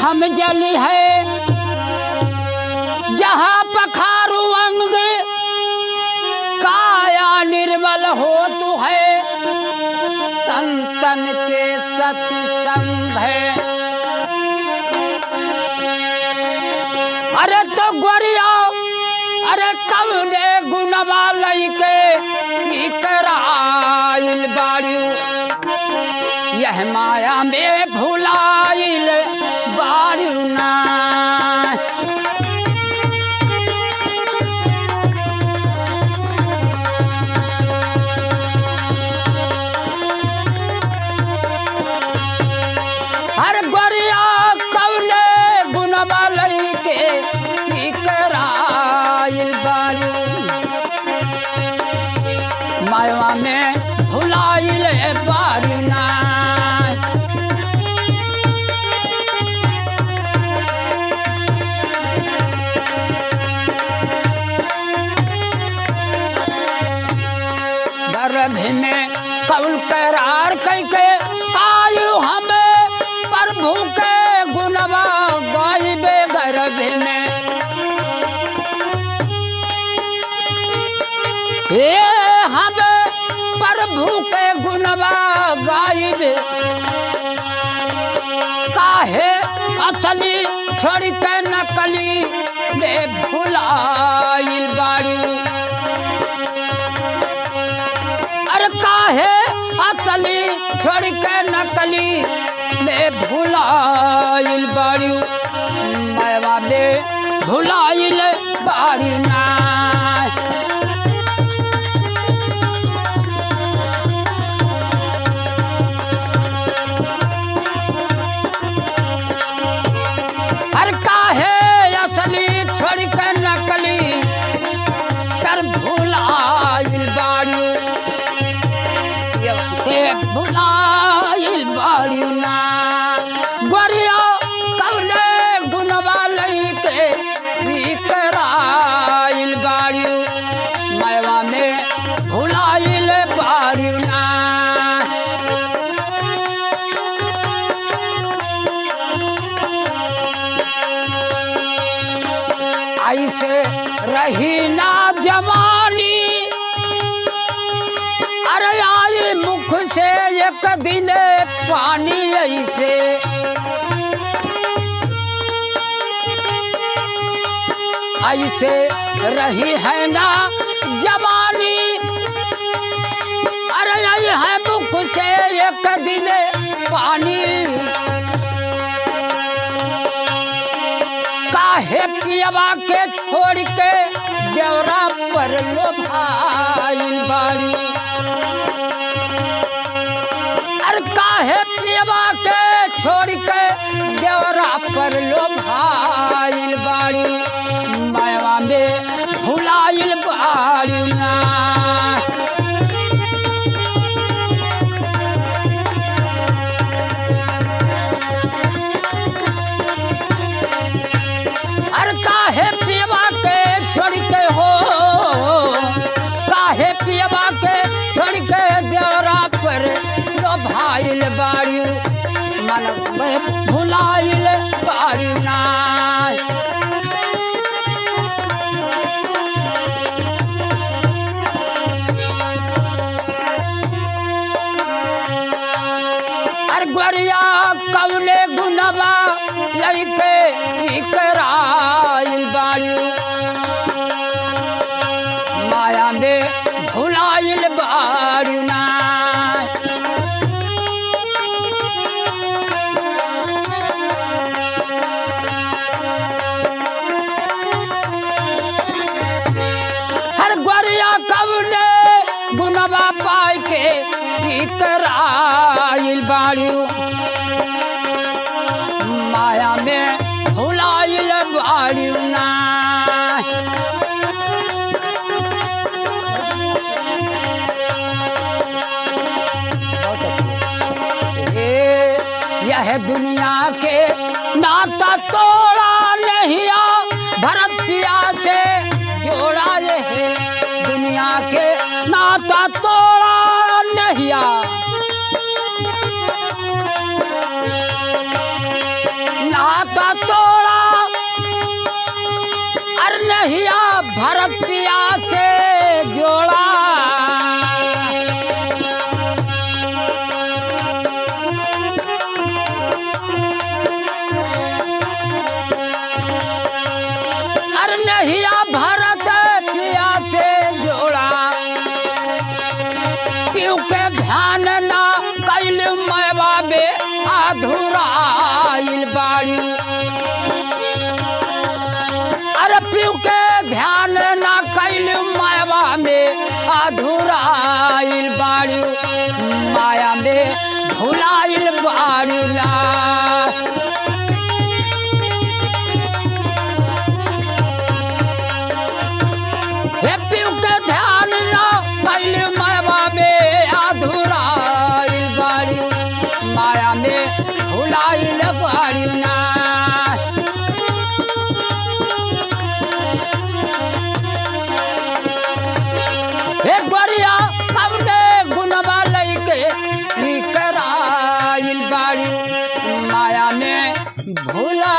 हम जली है जहाँ पखारू अंग काया निर्मल हो तू है संतन के सती संग है। अरे तो गोरिया अरे कवने गुणवा लइके इकराइल बाड़ू यह माया में भुलाइल बाड़ू ना। हर गोरिया कवने गुणवा लइके इकराइल बाड़ू माया में भुलाइल बाड़ू ना। गर्भ में कौल करार कैके आयु हमें प्रभु के गुणवा गाइबे गर्भ में ये हमें प्रभु के गुणवा गाइबे काहे असली छोड़ के नकली दे भुलाइल बाड़ू। अरे काहे असली छोड़ के नकली में भुलाइल बाड़ू माया में भुलाइल बाड़ू ना। हर काहे असली छोड़ के नकली कर भुलाइल बाड़ू भुलाइल बाड़ू ना। गोरिया कवने गुणवा लइके इकराइल बाड़ू माया में भुलाइल बाड़ू ना। ऐसे रही ना जवानी अरे आई मुख से एक दिन पानी ऐसे रही है ना जवानी अरे आई है मुख से एक दिन पानी काहे पियवा के छोड़ के देवरा पर लोभाइल बाड़ू। अरे काहे पियवा के छोड़ के देवरा पर लोभाइल बाड़ू माया में भुलाइल बाड़ू ना। अरे काहे पियवा के छोड़ के हो काहे पियवा के छोड़ के देवरा पर लोभाइल बाड़ू मन में भुलाइल बाड़ू ना। अरे गोरिया कवने गुणवा लइके इकराइल बाड़ू माया में भुलाइल बाड़ू ना। हर गोरिया कवने गुणवा पाई के इकराइल बाड़ू माया में भुलाइल बाड़ू ना। यह दुनिया के नाता तोड़ा नहीं भरतिया से जोड़ा है दुनिया के नाता तोड़ा नहीं नाता नहिया भरत पिया से जोड़ा अरे नहिया भरत पिया से जोड़ा क्योंकि ध्यान ना कैल मैवा में अधूराइल बाड़ी अरे पीऊ के ध्यान ना कैल माया में अधूराइल बाड़ी माया में भुलाइल बाड़ी ना हे पीऊ के ध्यान ना कैल माया में अधूराइल बाड़ी माया में भुलाइल बाड़ी ना एक बारिया अपने गुनवा लैके कराइल बाड़ी माया में भुला